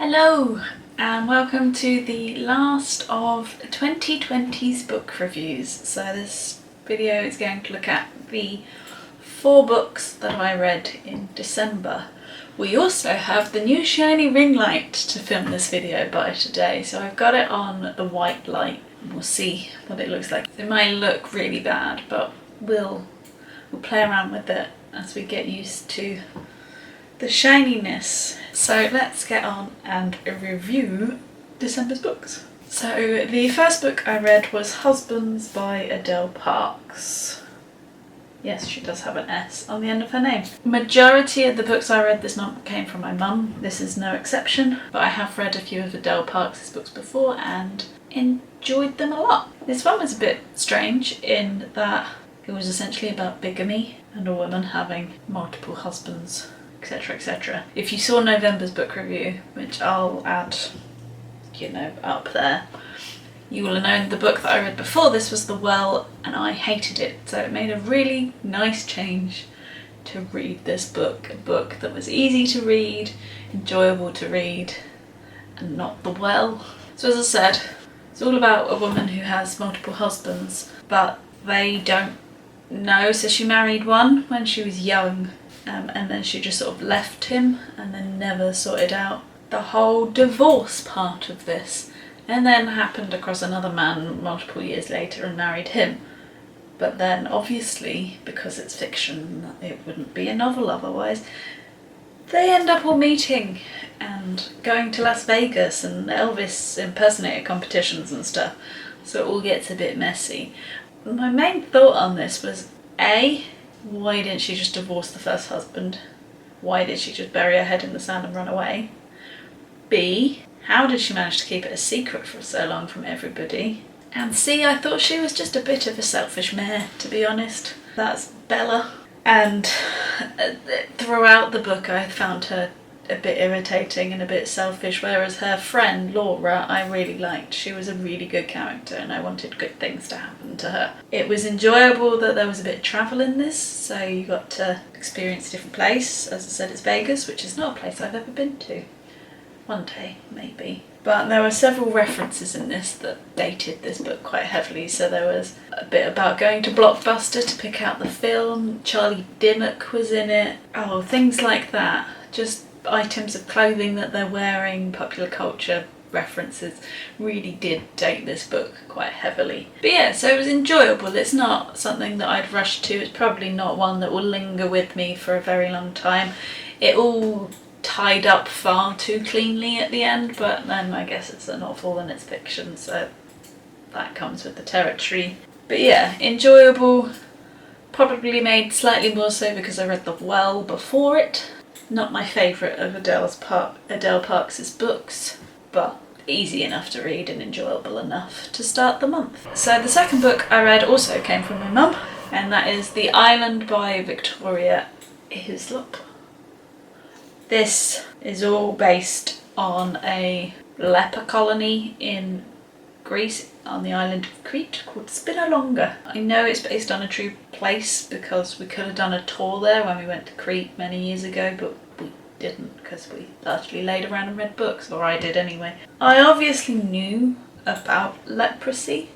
Hello and welcome to the last of 2020's book reviews. So this video is going to look at the 4 books that I read in December. We also have the new shiny ring light to film this video by today, so I've got it on the white light and we'll see what it looks like. It might look really bad, but we'll play around with it as we get used to the shininess. So let's get on and review December's books. So the first book I read was Husbands by Adele Parks. Yes, she does have an S on the end of her name. Majority of the books I read this month came from my mum. This is no exception, but I have read a few of Adele Parks' books before and enjoyed them a lot. This one was a bit strange in that it was essentially about bigamy and a woman having multiple husbands, etc, etc. If you saw November's book review, which I'll add, up there, you will have known the book that I read before this was The Well, and I hated it. So it made a really nice change to read this book, a book that was easy to read, enjoyable to read, and not The Well. So as I said, it's all about a woman who has multiple husbands, but they don't know. So she married one when she was young, and then she just sort of left him and then never sorted out the whole divorce part of this, and then happened across another man multiple years later and married him. But then obviously, because it's fiction, it wouldn't be a novel otherwise, they end up all meeting and going to Las Vegas and Elvis impersonator competitions and stuff, so it all gets a bit messy. My main thought on this was A, why didn't she just divorce the first husband? Why did she just bury her head in the sand and run away? B, how did she manage to keep it a secret for so long from everybody? And C, I thought she was just a bit of a selfish mare, to be honest. That's Bella. And throughout the book I found her a bit irritating and a bit selfish, whereas her friend Laura I really liked. She was a really good character and I wanted good things to happen to her. It was enjoyable that there was a bit of travel in this, so you got to experience a different place. As I said, it's Vegas, which is not a place I've ever been to. One day, maybe. But there were several references in this that dated this book quite heavily. So there was a bit about going to Blockbuster to pick out the film, Charlie Dimmock was in it, things like that. Just items of clothing that they're wearing, popular culture references really did date this book quite heavily. But yeah, so it was enjoyable. It's not something that I'd rush to. It's probably not one that will linger with me for a very long time. It all tied up far too cleanly at the end, but then I guess it's a novel and it's fiction, so that comes with the territory. But yeah, enjoyable. Probably made slightly more so because I read The Well before it. Not my favourite of Adele Parks' books, but easy enough to read and enjoyable enough to start the month. So the second book I read also came from my mum, and that is The Island by Victoria Hislop. This is all based on a leper colony in Greece, on the island of Crete, called Spinalonga. I know it's based on a true place because we could have done a tour there when we went to Crete many years ago, but we didn't because we largely laid around and read books, or I did anyway. I obviously knew about leprosy,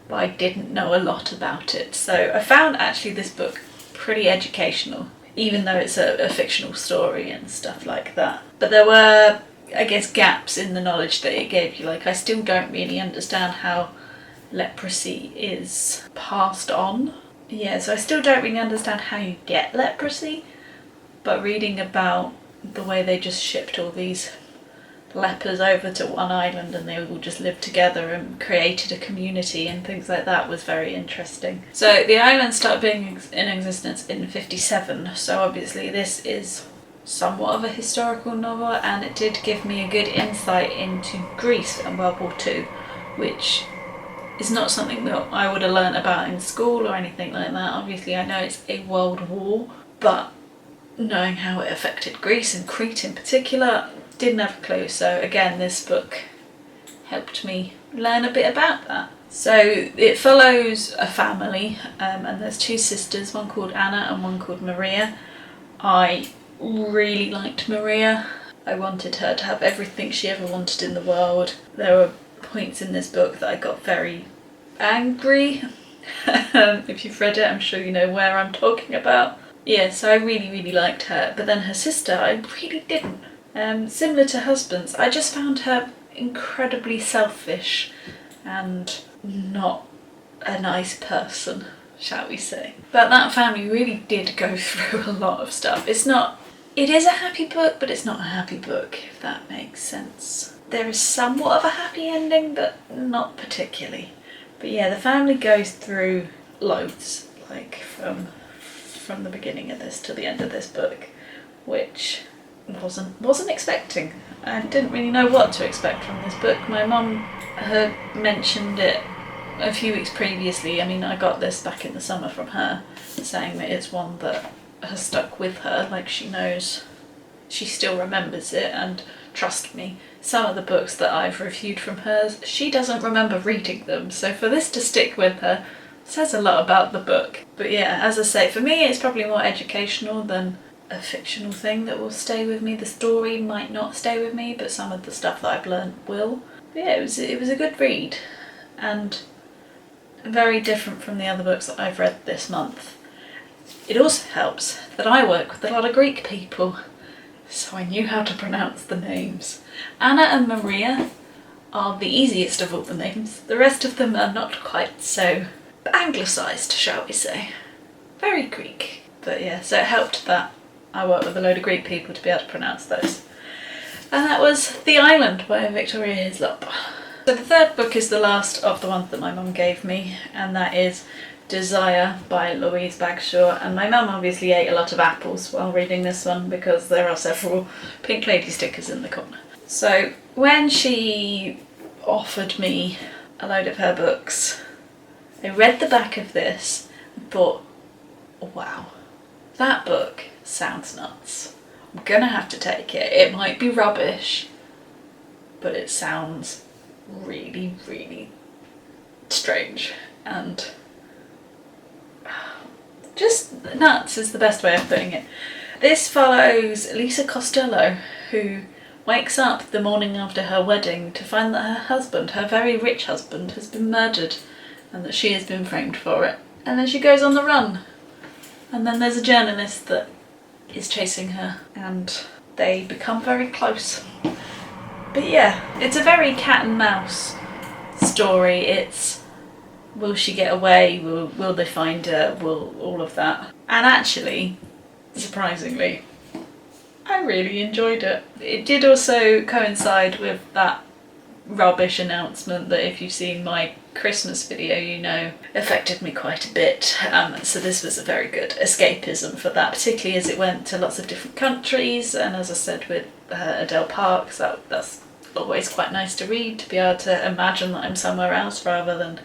but I didn't know a lot about it, so I found actually this book pretty educational, even though it's a fictional story and stuff like that. But there were, I guess, gaps in the knowledge that it gave you. Like, I still don't really understand how leprosy is passed on. Yeah, so I still don't really understand how you get leprosy, but reading about the way they just shipped all these lepers over to one island and they all just lived together and created a community and things like that was very interesting. So the island started being in existence in 1957, so obviously this is somewhat of a historical novel, and it did give me a good insight into Greece and World War II, which is not something that I would have learnt about in school or anything like that. Obviously I know it's a world war, but knowing how it affected Greece and Crete in particular, didn't have a clue. So again, this book helped me learn a bit about that. So it follows a family, and there's 2 sisters, one called Anna and one called Maria. I really liked Maria. I wanted her to have everything she ever wanted in the world. There were points in this book that I got very angry. If you've read it, I'm sure you know where I'm talking about. Yeah, so I really, really liked her. But then her sister, I really didn't. Similar to Husbands, I just found her incredibly selfish and not a nice person, shall we say. But that family really did go through a lot of stuff. It is a happy book, but it's not a happy book, if that makes sense. There is somewhat of a happy ending, but not particularly. But yeah, the family goes through loads, like from the beginning of this to the end of this book, which wasn't expecting. I didn't really know what to expect from this book. My mum had mentioned it a few weeks previously. I mean, I got this back in the summer from her, saying that it's one that has stuck with her, like she knows, she still remembers it, and trust me, some of the books that I've reviewed from hers, she doesn't remember reading them, so for this to stick with her says a lot about the book. But yeah, as I say, for me it's probably more educational than a fictional thing that will stay with me. The story might not stay with me, but some of the stuff that I've learned will. But yeah, it was a good read, and very different from the other books that I've read this month. It also helps that I work with a lot of Greek people, so I knew how to pronounce the names. Anna and Maria are the easiest of all the names. The rest of them are not quite so anglicised, shall we say. Very Greek. But yeah, so it helped that I work with a load of Greek people to be able to pronounce those. And that was The Island by Victoria Hislop. So the third book is the last of the ones that my mum gave me, and that is Desire by Louise Bagshawe. And my mum obviously ate a lot of apples while reading this one because there are several Pink Lady stickers in the corner. So when she offered me a load of her books, I read the back of this and thought, wow, that book sounds nuts. I'm gonna have to take it. It might be rubbish, but it sounds really, really strange and just nuts is the best way of putting it. This follows Lisa Costello, who wakes up the morning after her wedding to find that her husband, her very rich husband, has been murdered and that she has been framed for it. And then she goes on the run. And then there's a journalist that is chasing her and they become very close. But yeah, it's a very cat and mouse story. It's will she get away, will they find her, will all of that. And actually, surprisingly, I really enjoyed it. It did also coincide with that rubbish announcement that, if you've seen my Christmas video, you know affected me quite a bit. So this was a very good escapism for that, particularly as it went to lots of different countries, and as I said with Adele Parks, that's always quite nice to read, to be able to imagine that I'm somewhere else rather than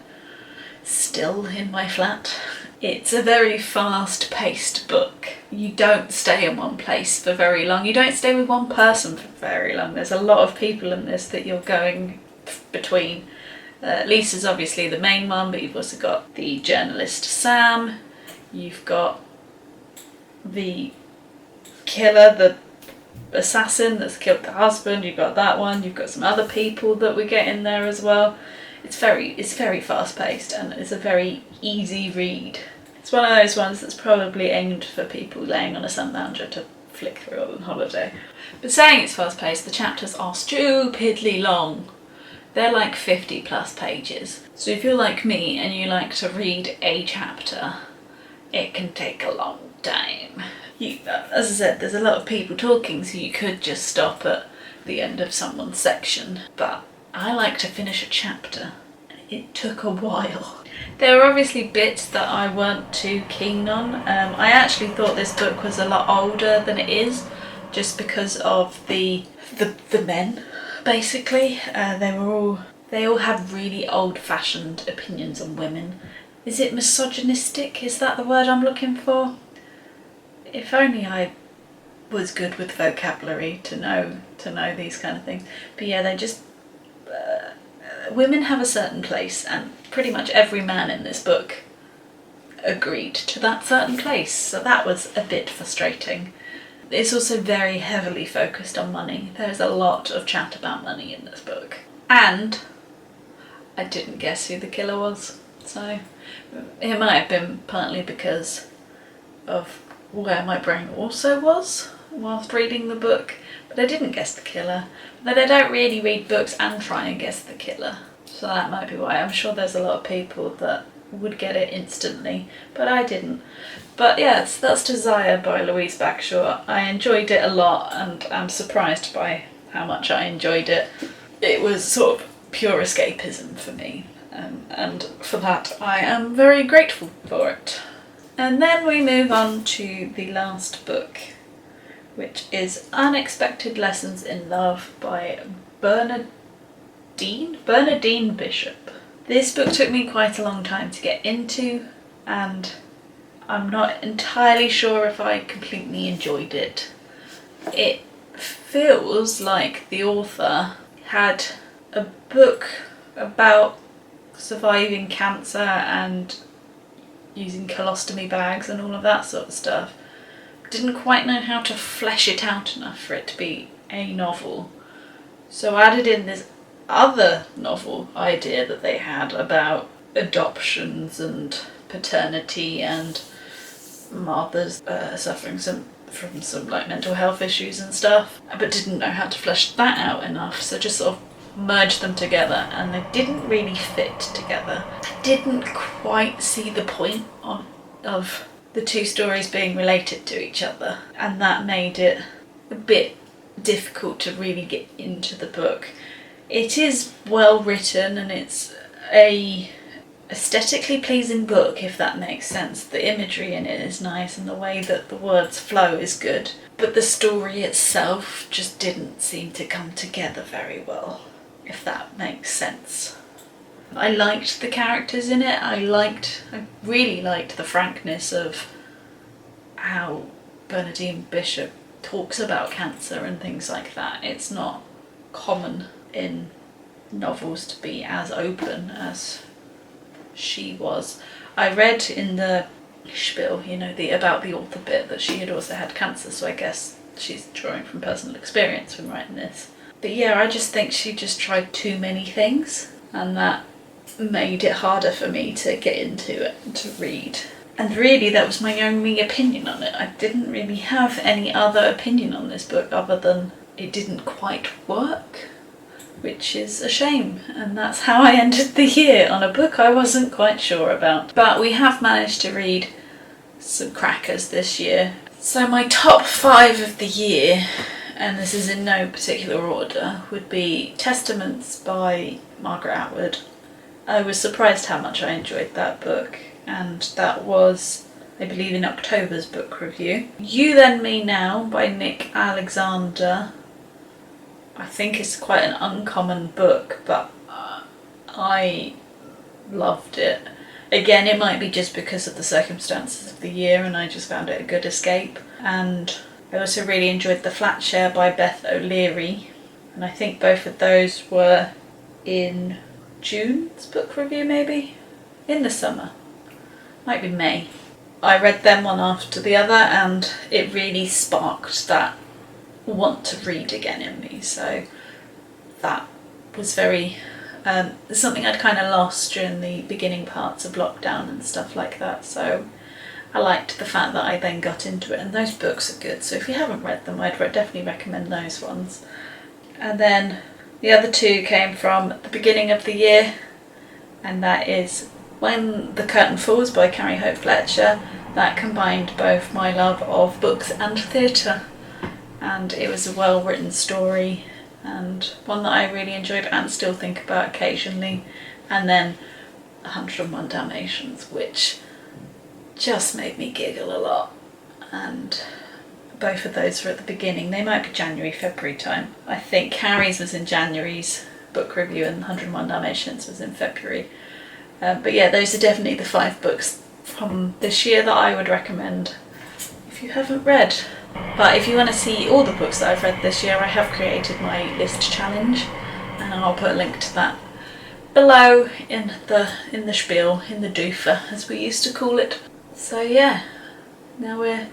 still in my flat. It's a very fast-paced book. You don't stay in one place for very long. You don't stay with one person for very long. There's a lot of people in this that you're going between. Lisa's obviously the main one, but you've also got the journalist Sam. You've got the killer, the assassin that's killed the husband. You've got that one. You've got some other people that we get in there as well. It's very fast-paced and it's a very easy read. It's one of those ones that's probably aimed for people laying on a sun lounger to flick through on holiday. But saying it's fast-paced, the chapters are stupidly long. They're like 50 plus pages. So if you're like me and you like to read a chapter, it can take a long time. As I said, there's a lot of people talking, so you could just stop at the end of someone's section. But I like to finish a chapter. It took a while. There were obviously bits that I weren't too keen on. I actually thought this book was a lot older than it is, just because of the men, basically. They all have really old-fashioned opinions on women. Is it misogynistic? Is that the word I'm looking for? If only I was good with vocabulary to know these kind of things. But yeah, they just women have a certain place, and pretty much every man in this book agreed to that certain place, so that was a bit frustrating. It's also very heavily focused on money. There's a lot of chat about money in this book. And I didn't guess who the killer was, so it might have been partly because of where my brain also was whilst reading the book, but I didn't guess the killer. But I don't really read books and try and guess the killer, so that might be why. I'm sure there's a lot of people that would get it instantly, but I didn't. But yes, that's Desire by Louise Bagshawe. I enjoyed it a lot, and I'm surprised by how much I enjoyed it. It was sort of pure escapism for me, and for that I am very grateful for it. And then we move on to the last book, which is Unexpected Lessons in Love by Bernadine Bishop. This book took me quite a long time to get into, and I'm not entirely sure if I completely enjoyed it. It feels like the author had a book about surviving cancer and using colostomy bags and all of that sort of stuff. Didn't quite know how to flesh it out enough for it to be a novel. So added in this other novel idea that they had about adoptions and paternity and mothers suffering from some like mental health issues and stuff, but didn't know how to flesh that out enough, so just sort of merged them together, and they didn't really fit together. I didn't quite see the point of the two stories being related to each other, and that made it a bit difficult to really get into the book. It is well written, and it's a aesthetically pleasing book, if that makes sense. The imagery in it is nice, and the way that the words flow is good, but the story itself just didn't seem to come together very well, if that makes sense. I liked the characters in it. I really liked the frankness of how Bernadine Bishop talks about cancer and things like that. It's not common in novels to be as open as she was. I read in the spiel, about the author bit, that she had also had cancer, so I guess she's drawing from personal experience when writing this. But yeah, I just think she just tried too many things, and that made it harder for me to get into it and to read. And really, that was my only opinion on it. I didn't really have any other opinion on this book other than it didn't quite work, which is a shame. And that's how I ended the year, on a book I wasn't quite sure about. But we have managed to read some crackers this year. So my top 5 of the year, and this is in no particular order, would be Testaments by Margaret Atwood. I was surprised how much I enjoyed that book, and that was, I believe, in October's book review. You Then Me Now by Nick Alexander. I think it's quite an uncommon book, but I loved it. Again, it might be just because of the circumstances of the year, and I just found it a good escape. And I also really enjoyed The Flat Share by Beth O'Leary, and I think both of those were in June's book review, maybe? In the summer. Might be May. I read them one after the other, and it really sparked that want to read again in me, so that was very something I'd kind of lost during the beginning parts of lockdown and stuff like that, so I liked the fact that I then got into it, and those books are good, so if you haven't read them, I'd definitely recommend those ones. And then the other two came from the beginning of the year, and that is When the Curtain Falls by Carrie Hope Fletcher. That combined both my love of books and theatre, and it was a well written story, and one that I really enjoyed and still think about occasionally. And then 101 Dalmatians, which just made me giggle a lot, and both of those were at the beginning. They might be January, February time. I think Carrie's was in January's book review and 101 Dalmatians was in February. But yeah, those are definitely the 5 books from this year that I would recommend if you haven't read. But if you want to see all the books that I've read this year, I have created my list challenge, and I'll put a link to that below in the spiel, in the doofer as we used to call it. So yeah, now we're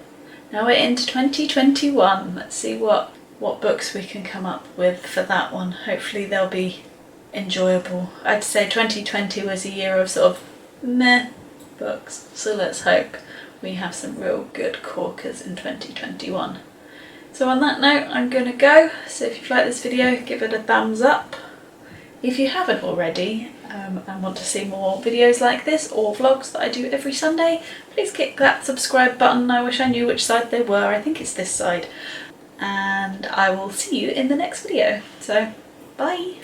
Now we're into 2021. Let's see what books we can come up with for that one. Hopefully they'll be enjoyable. I'd say 2020 was a year of sort of meh books, so let's hope we have some real good corkers in 2021. So on that note, I'm gonna go. So if you've liked this video, give it a thumbs up. If you haven't already and want to see more videos like this or vlogs that I do every Sunday, please click that subscribe button. I wish I knew which side they were. I think it's this side. And I will see you in the next video. So bye.